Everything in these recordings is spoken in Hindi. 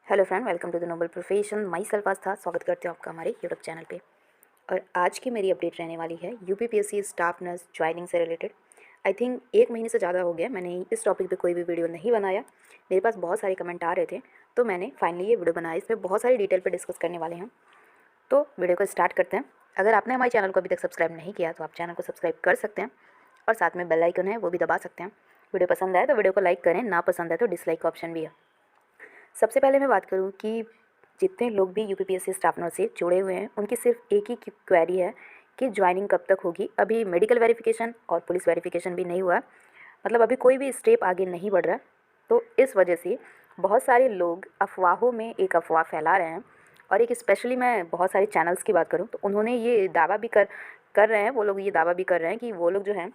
Hello friend, welcome to the noble profession. Myself Aastha, स्वागत करती हूँ आपका हमारे यूट्यूब चैनल पे। और आज की मेरी अपडेट रहने वाली है यूपीपीएससी स्टाफ नर्स ज्वाइनिंग से रिलेटेड। आई थिंक 1 महीने से ज़्यादा हो गया मैंने इस टॉपिक पे कोई भी वीडियो नहीं बनाया। मेरे पास बहुत सारे कमेंट आ रहे थे, तो मैंने फाइनली ये वीडियो बनाया। इसमें बहुत सारी डिटेल पर डिस्कस करने वाले हैं, तो वीडियो को स्टार्ट करते हैं। अगर आपने हमारे चैनल को अभी तक सब्सक्राइब नहीं किया तो आप चैनल को सब्सक्राइब कर सकते हैं और साथ में बेल आइकन है वो भी दबा सकते हैं। वीडियो पसंद आए तो वीडियो को लाइक करें, ना पसंद आए तो डिसलाइक का ऑप्शन भी है। सबसे पहले मैं बात करूं कि जितने लोग भी यूपीपीएससी स्टाफ नर्स से जुड़े हुए हैं उनकी सिर्फ एक ही क्वेरी है कि ज्वाइनिंग कब तक होगी। अभी मेडिकल वेरिफिकेशन और पुलिस वेरिफिकेशन भी नहीं हुआ है, मतलब अभी कोई भी स्टेप आगे नहीं बढ़ रहा है। तो इस वजह से बहुत सारे लोग अफवाहों में एक अफवाह फैला रहे हैं। और एक स्पेशली मैं बहुत सारे चैनल्स की बात करूं तो उन्होंने ये दावा भी कर रहे हैं, वो लोग ये दावा भी कर रहे हैं कि वो लोग जो हैं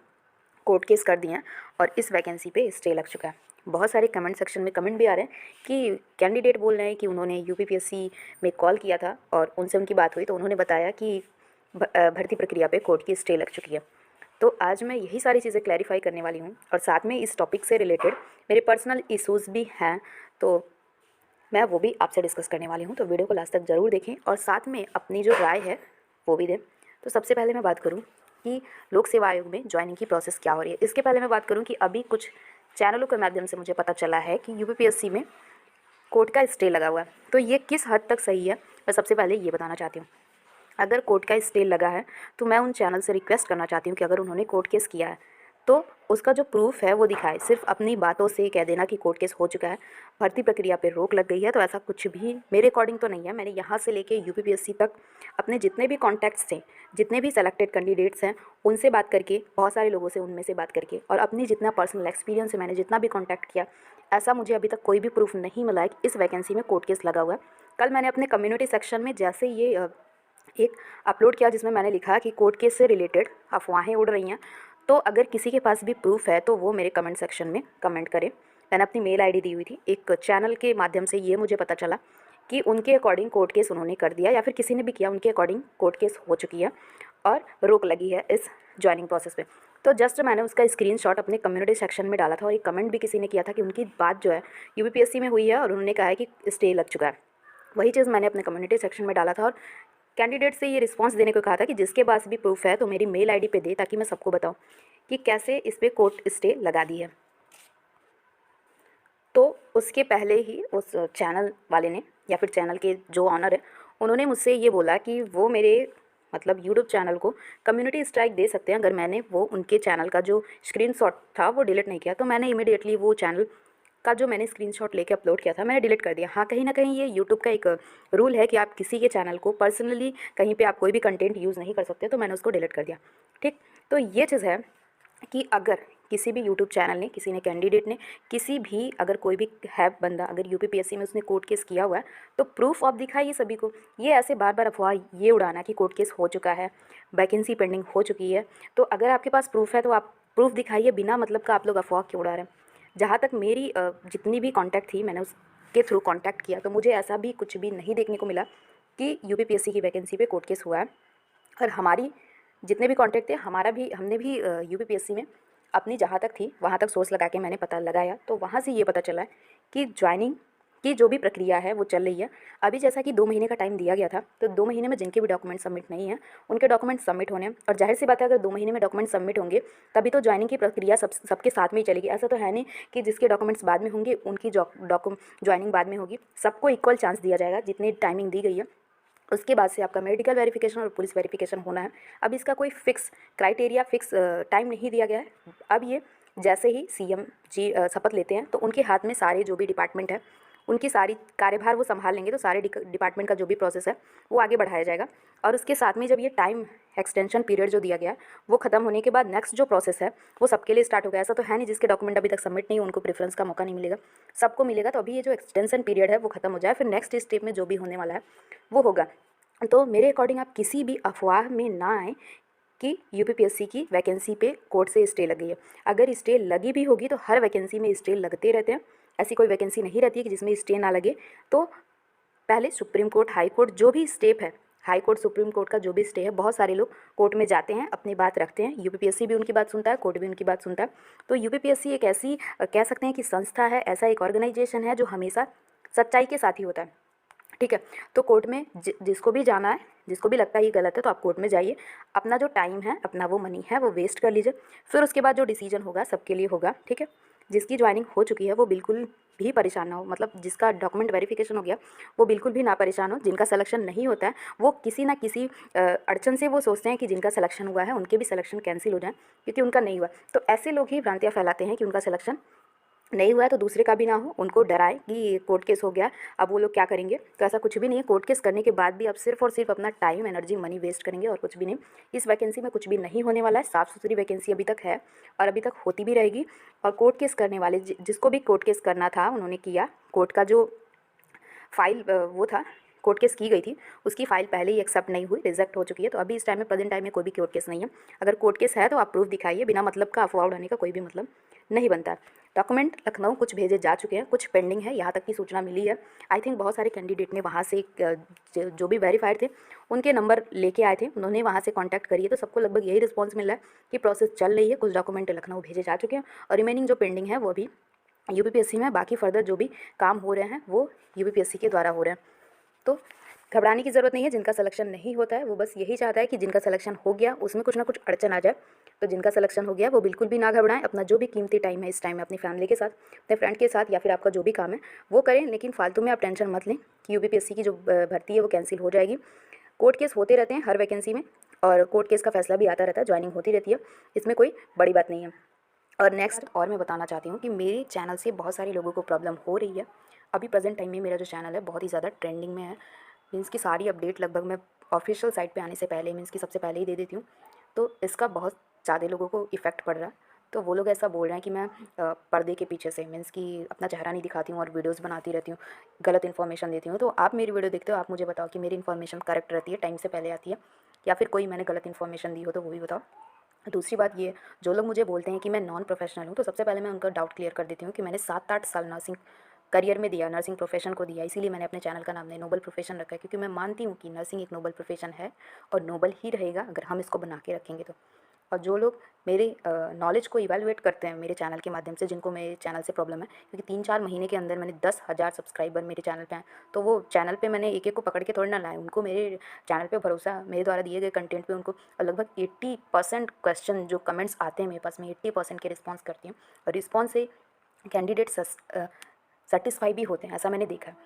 कोर्ट केस कर दिए हैं और इस वैकेंसी पे स्टे लग चुका है। बहुत सारे कमेंट सेक्शन में कमेंट भी आ रहे हैं कि कैंडिडेट बोल रहे हैं कि उन्होंने यूपीपीएससी में कॉल किया था और उनसे उनकी बात हुई तो उन्होंने बताया कि भर्ती प्रक्रिया पे कोर्ट की स्टे लग चुकी है। तो आज मैं यही सारी चीज़ें क्लैरिफाई करने वाली हूँ और साथ में इस टॉपिक से रिलेटेड मेरे पर्सनल इशूज़ भी हैं, तो मैं वो भी आपसे डिस्कस करने वाली हूँ। तो वीडियो को लास्ट तक ज़रूर देखें और साथ में अपनी जो राय है वो भी दें। तो सबसे पहले मैं बात करूँ कि लोक सेवा आयोग में ज्वाइनिंग की प्रोसेस क्या हो रही है। इसके पहले मैं बात करूँ कि अभी कुछ चैनलों के माध्यम से मुझे पता चला है कि यूपीपीएससी में कोर्ट का स्टे लगा हुआ है। तो ये किस हद तक सही है, मैं सबसे पहले ये बताना चाहती हूँ। अगर कोर्ट का स्टे लगा है तो मैं उन चैनल से रिक्वेस्ट करना चाहती हूँ कि अगर उन्होंने कोर्ट केस किया है तो उसका जो प्रूफ है वो दिखाए। सिर्फ अपनी बातों से कह देना कि कोर्ट केस हो चुका है, भर्ती प्रक्रिया पे रोक लग गई है, तो ऐसा कुछ भी मेरे अकॉर्डिंग तो नहीं है। मैंने यहाँ से लेके यूपीपीएससी तक अपने जितने भी कॉन्टैक्ट्स थे, जितने भी सेलेक्टेड कैंडिडेट्स हैं, उनसे बात करके, बहुत सारे लोगों से उनमें से बात करके और अपनी जितना पर्सनल एक्सपीरियंस है, मैंने जितना भी कॉन्टैक्ट किया, ऐसा मुझे अभी तक कोई भी प्रूफ नहीं मिला है कि इस वैकेंसी में कोर्ट केस लगा हुआ है। कल मैंने अपने कम्युनिटी सेक्शन में जैसे ये एक अपलोड किया जिसमें मैंने लिखा कि कोर्ट केस से रिलेटेड अफवाहें उड़ रही हैं, तो अगर किसी के पास भी प्रूफ है तो वो मेरे कमेंट सेक्शन में कमेंट करे। मैंने अपनी मेल आईडी दी हुई थी। एक चैनल के माध्यम से ये मुझे पता चला कि उनके अकॉर्डिंग कोर्ट केस उन्होंने कर दिया, या फिर किसी ने भी किया, उनके अकॉर्डिंग कोर्ट केस हो चुकी है और रोक लगी है इस ज्वाइनिंग प्रोसेस पे। तो जस्ट मैंने उसका स्क्रीनशॉट अपने कम्युनिटी सेक्शन में डाला था और एक कमेंट भी किसी ने किया था कि उनकी बात जो है यूपीपीएससी में हुई है और उन्होंने कहा है कि स्टे लग चुका है। वही चीज़ मैंने अपने कम्युनिटी सेक्शन में डाला था और कैंडिडेट से ये रिस्पांस देने को कहा था कि जिसके पास भी प्रूफ है तो मेरी मेल आईडी पे दे, ताकि मैं सबको बताऊं कि कैसे इस पर कोर्ट स्टे लगा दी है। तो उसके पहले ही उस चैनल वाले ने, या फिर चैनल के जो ऑनर है, उन्होंने मुझसे ये बोला कि वो मेरे मतलब यूट्यूब चैनल को कम्युनिटी स्ट्राइक दे सकते हैं अगर मैंने वो उनके चैनल का जो स्क्रीनशॉट था वो डिलीट नहीं किया। तो मैंने इमीडिएटली वो चैनल का जो मैंने स्क्रीनशॉट लेके अपलोड किया था मैंने डिलीट कर दिया। हाँ, कहीं ना कहीं ये यूट्यूब का एक रूल है कि आप किसी के चैनल को पर्सनली कहीं पे आप कोई भी कंटेंट यूज़ नहीं कर सकते, तो मैंने उसको डिलीट कर दिया। ठीक, तो ये चीज़ है कि अगर किसी भी यूट्यूब चैनल ने, किसी ने, कैंडिडेट ने, किसी भी, अगर कोई भी है बंदा अगर यूपीपीएससी में उसने कोर्ट केस किया हुआ है तो प्रूफ ऑफ दिखाइए सभी को। ये ऐसे बार बार अफवाह ये उड़ाना कि कोर्ट केस हो चुका है, वैकेंसी पेंडिंग हो चुकी है, तो अगर आपके पास प्रूफ है तो आप प्रूफ दिखाइए। बिना मतलब का आप लोग अफवाह क्यों उड़ा रहे हैं। जहाँ तक मेरी जितनी भी कॉन्टैक्ट थी, मैंने उसके थ्रू कॉन्टैक्ट किया, तो मुझे ऐसा भी कुछ भी नहीं देखने को मिला कि यूपीपीएससी की वैकेंसी पे कोर्ट केस हुआ है। और हमारी जितने भी कॉन्टैक्ट थे, हमने भी यूपीपीएससी में अपनी जहाँ तक थी वहाँ तक सोर्स लगा के मैंने पता लगाया, तो वहाँ से ये पता चला है कि ज्वाइनिंग की जो भी प्रक्रिया है वो चल रही है। अभी जैसा कि 2 महीने का टाइम दिया गया था, तो 2 महीने में जिनके भी डॉक्यूमेंट सबमिट नहीं है उनके डॉक्यूमेंट सबमिट होने हैं। और जाहिर सी बात है, अगर 2 महीने में डॉक्यूमेंट सबमिट होंगे तभी तो ज्वाइनिंग की प्रक्रिया सबके साथ में ही चलेगी। ऐसा तो है नहीं कि जिसके डॉक्यूमेंट्स बाद में होंगे उनकी ज्वाइनिंग बाद में होगी। सबको इक्वल चांस दिया जाएगा जितनी टाइमिंग दी गई है। उसके बाद से आपका मेडिकल वेरिफिकेशन और पुलिस वेरिफिकेशन होना है। अब इसका कोई फिक्स क्राइटेरिया, फिक्स टाइम नहीं दिया गया है। अब ये जैसे ही सीएम जी शपथ लेते हैं तो उनके हाथ में सारे जो भी डिपार्टमेंट है उनकी सारी कार्यभार वो संभाल लेंगे, तो सारे डिपार्टमेंट का जो भी प्रोसेस है वो आगे बढ़ाया जाएगा। और उसके साथ में जब ये टाइम एक्सटेंशन पीरियड जो दिया गया है वो खत्म होने के बाद नेक्स्ट जो प्रोसेस है वो सबके लिए स्टार्ट हो गया। ऐसा तो है नहीं जिसके डॉक्यूमेंट अभी तक सबमिट नहीं, उनको प्रेफरेंस का मौका नहीं मिलेगा, सबको मिलेगा। तो अभी ये जो एक्सटेंशन पीरियड है वो खत्म हो जाए, फिर नेक्स्ट स्टेप में जो भी होने वाला है वो होगा। तो मेरे अकॉर्डिंग आप किसी भी अफवाह में ना आए कि यूपीपीएससी की वैकेंसी पे कोर्ट से स्टे लग गई है। अगर स्टे लगी भी होगी तो हर वैकेंसी में स्टे लगते रहते हैं, ऐसी कोई वैकेंसी नहीं रहती है कि जिसमें स्टे ना लगे। तो पहले सुप्रीम कोर्ट, हाई कोर्ट, जो भी स्टेप है, हाई कोर्ट, सुप्रीम कोर्ट का जो भी स्टे है, बहुत सारे लोग कोर्ट में जाते हैं, अपनी बात रखते हैं, यूपीपीएससी भी उनकी बात सुनता है, कोर्ट भी उनकी बात सुनता है। तो यूपीपीएससी एक ऐसी कह सकते हैं कि संस्था है, ऐसा एक ऑर्गेनाइजेशन है जो हमेशा सच्चाई के साथ ही होता है, ठीक है। तो कोर्ट में जिसको भी जाना है, जिसको भी लगता है ये गलत है, तो आप कोर्ट में जाइए, अपना जो टाइम है, अपना वो मनी है वो वेस्ट कर लीजिए, फिर उसके बाद जो डिसीजन होगा सबके लिए होगा, ठीक है। जिसकी ज्वाइनिंग हो चुकी है वो बिल्कुल भी परेशान ना हो, मतलब जिसका डॉक्यूमेंट वेरिफिकेशन हो गया वो बिल्कुल भी ना परेशान हो। जिनका सिलेक्शन नहीं होता है वो किसी ना किसी अड़चन से वो सोचते हैं कि जिनका सिलेक्शन हुआ है उनके भी सिलेक्शन कैंसिल हो जाए, क्योंकि उनका नहीं हुआ। तो ऐसे लोग ही भ्रांतियाँ फैलाते हैं कि उनका सिलेक्शन नहीं हुआ है तो दूसरे का भी ना हो, उनको डराए कि कोर्ट केस हो गया, अब वो लोग क्या करेंगे। तो ऐसा कुछ भी नहीं है। कोर्ट केस करने के बाद भी आप सिर्फ और सिर्फ अपना टाइम, एनर्जी, मनी वेस्ट करेंगे और कुछ भी नहीं। इस वैकेंसी में कुछ भी नहीं होने वाला है। साफ़ सुथरी वैकेंसी अभी तक है और अभी तक होती भी रहेगी। और कोर्ट केस करने वाले जिसको भी कोर्ट केस करना था उन्होंने किया। कोर्ट का जो फाइल वो था, कोर्ट केस की गई थी, उसकी फ़ाइल पहले ही एक्सेप्ट नहीं हुई, रिजेक्ट हो चुकी है। तो अभी इस टाइम में, प्रेजेंट टाइम में कोई भी कोर्ट केस नहीं है। अगर कोर्ट केस है तो आप प्रूफ दिखाइए, बिना मतलब का अफवाह उड़ाने का कोई भी मतलब नहीं बनता। डॉक्यूमेंट लखनऊ कुछ भेजे जा चुके हैं, कुछ पेंडिंग है, यहाँ तक की सूचना मिली है। आई थिंक बहुत सारे कैंडिडेट ने वहाँ से जो भी वेरीफाइड थे उनके नंबर लेके आए थे, उन्होंने वहाँ से कॉन्टैक्ट करिए। तो सबको लगभग यही रिस्पॉन्स मिल रहा है कि प्रोसेस चल रही है, कुछ डॉक्यूमेंट लखनऊ भेजे जा चुके हैं और रिमेनिंग जो पेंडिंग है वो अभी यूपीपीएससी में। बाकी फर्दर जो भी काम हो रहे हैं वो यूपीपीएससी के द्वारा हो रहे हैं। तो घबराने की ज़रूरत नहीं है। जिनका सिलेक्शन नहीं होता है वो बस यही चाहता है कि जिनका सिलेक्शन हो गया उसमें कुछ ना कुछ अड़चन आ जाए। तो जिनका सिलेक्शन हो गया वो बिल्कुल भी ना घबराएं। अपना जो भी कीमती टाइम है इस टाइम में अपनी फैमिली के साथ, अपने फ्रेंड के साथ या फिर आपका जो भी काम है वो करें। लेकिन फालतू में आप टेंशन मत लें कि यूपीपीएससी की जो भर्ती है वो कैंसिल हो जाएगी। कोर्ट केस होते रहते हैं हर वैकेंसी में और कोर्ट केस का फैसला भी आता रहता है, ज्वाइनिंग होती रहती है, इसमें कोई बड़ी बात नहीं है। और नेक्स्ट और मैं बताना चाहती हूँ कि मेरे चैनल से बहुत सारे लोगों को प्रॉब्लम हो रही है। अभी प्रेजेंट टाइम में मेरा जो चैनल है बहुत ही ज़्यादा ट्रेंडिंग में है। मीन्स की सारी अपडेट लगभग मैं ऑफिशियल साइट पे आने से पहले, मीन्स की सबसे पहले ही दे देती हूँ। तो इसका बहुत ज़्यादा लोगों को इफ़ेक्ट पड़ रहा है। तो वो लोग ऐसा बोल रहे हैं कि मैं पर्दे के पीछे से, मीन्स कि अपना चेहरा नहीं दिखाती हूँ और वीडियोज़ बनाती रहती हूँ, गलत इन्फॉर्मेशन देती हूँ। तो आप मेरी वीडियो देखते हो, आप मुझे बताओ कि मेरी इन्फॉर्मेशन करेक्ट रहती है, टाइम से पहले आती है, या फिर कोई मैंने गलत इन्फॉर्मेशन दी हो तो वो भी बताओ। दूसरी बात ये, जो लोग मुझे बोलते हैं कि मैं नॉन प्रोफेशनल हूँ, तो सबसे पहले मैं उनका डाउट क्लियर कर देती हूँ कि मैंने 7-8 साल नर्सिंग करियर में दिया, नर्सिंग प्रोफेशन को दिया। इसीलिए मैंने अपने चैनल का नाम ने नोबल प्रोफेशन रखा है, क्योंकि मैं मानती हूँ कि नर्सिंग एक नोबल प्रोफेशन है और नोबल ही रहेगा अगर हम इसको बना के रखेंगे तो। और जो लोग मेरे नॉलेज को इवैल्यूएट करते हैं मेरे चैनल के माध्यम से, जिनको मेरे चैनल से प्रॉब्लम है, क्योंकि 3-4 महीने के अंदर मैंने 10,000 सब्सक्राइबर मेरे चैनल पे हैं, तो वो चैनल पे मैंने एक एक को पकड़ के थोड़ी ना लाए। उनको मेरे चैनल पे भरोसा, मेरे द्वारा दिए गए कंटेंट पे उनको लगभग 80% क्वेश्चन जो कमेंट्स आते हैं मेरे पास, मैं 80% के रिस्पॉन्स करती हूँ और रिस्पॉन्स से कैंडिडेट सेटिस्फाई भी होते हैं, ऐसा मैंने देखा है।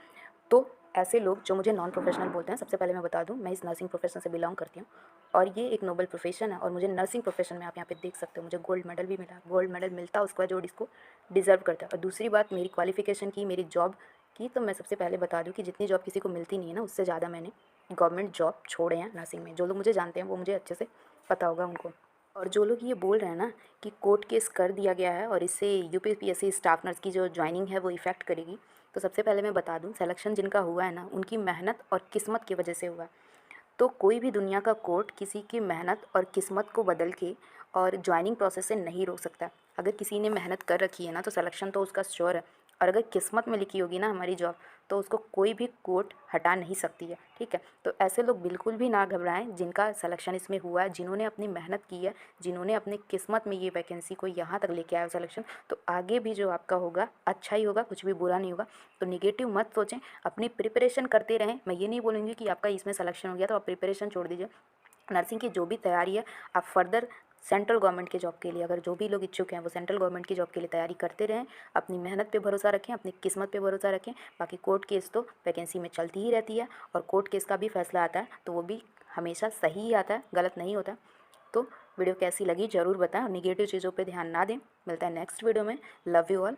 तो ऐसे लोग जो मुझे नॉन प्रोफेशनल बोलते हैं, सबसे पहले मैं बता दूं मैं इस नर्सिंग प्रोफेशन से बिलोंग करती हूँ और ये एक नोबल प्रोफेशन है। और मुझे नर्सिंग प्रोफेशन में आप यहाँ पे देख सकते हो मुझे गोल्ड मेडल भी मिला। गोल्ड मेडल मिलता है उसका जो इसको डिज़र्व करता है। और दूसरी बात मेरी क्वालिफिकेशन की, मेरी जॉब की, तो मैं सबसे पहले बता दूँ कि जितनी जॉब किसी को मिलती नहीं है ना, उससे ज़्यादा मैंने गवर्नमेंट जॉब छोड़े हैं नर्सिंग में। जो लोग मुझे जानते हैं वो मुझे अच्छे से पता होगा उनको। और जो लोग ये बोल रहे हैं ना कि कोर्ट केस कर दिया गया है और इससे यूपीपीएससी स्टाफ नर्स की जो ज्वाइनिंग है वो इफ़ेक्ट करेगी, तो सबसे पहले मैं बता दूं सिलेक्शन जिनका हुआ है ना उनकी मेहनत और किस्मत की वजह से हुआ है। तो कोई भी दुनिया का कोर्ट किसी की मेहनत और किस्मत को बदल के और ज्वाइनिंग प्रोसेस से नहीं रोक सकता। अगर किसी ने मेहनत कर रखी है ना तो सिलेक्शन तो उसका श्योर है। और अगर किस्मत में लिखी होगी ना हमारी जॉब, तो उसको कोई भी कोर्ट हटा नहीं सकती है, ठीक है। तो ऐसे लोग बिल्कुल भी ना घबराएं जिनका सिलेक्शन इसमें हुआ है, जिन्होंने अपनी मेहनत की है, जिन्होंने अपनी किस्मत में ये वैकेंसी को यहाँ तक लेके आया सिलेक्शन। तो आगे भी जो आपका होगा अच्छा ही होगा, कुछ भी बुरा नहीं होगा। तो निगेटिव मत सोचें, अपनी प्रिपरेशन करते रहें। मैं ये नहीं बोलूँगी कि आपका इसमें सिलेक्शन हो गया तो आप प्रिपरेशन छोड़ दीजिए। नर्सिंग की जो भी तैयारी है आप फर्दर सेंट्रल गवर्नमेंट के जॉब के लिए, अगर जो भी लोग इच्छुक हैं वो सेंट्रल गवर्नमेंट की जॉब के लिए तैयारी करते रहें। अपनी मेहनत पे भरोसा रखें, अपनी किस्मत पे भरोसा रखें। बाकी कोर्ट केस तो वैकेंसी में चलती ही रहती है और कोर्ट केस का भी फैसला आता है तो वो भी हमेशा सही ही आता है, गलत नहीं होता। तो वीडियो कैसी लगी ज़रूर बताएं और निगेटिव चीज़ों पे ध्यान ना दें। मिलता है नेक्स्ट वीडियो में। Love you all.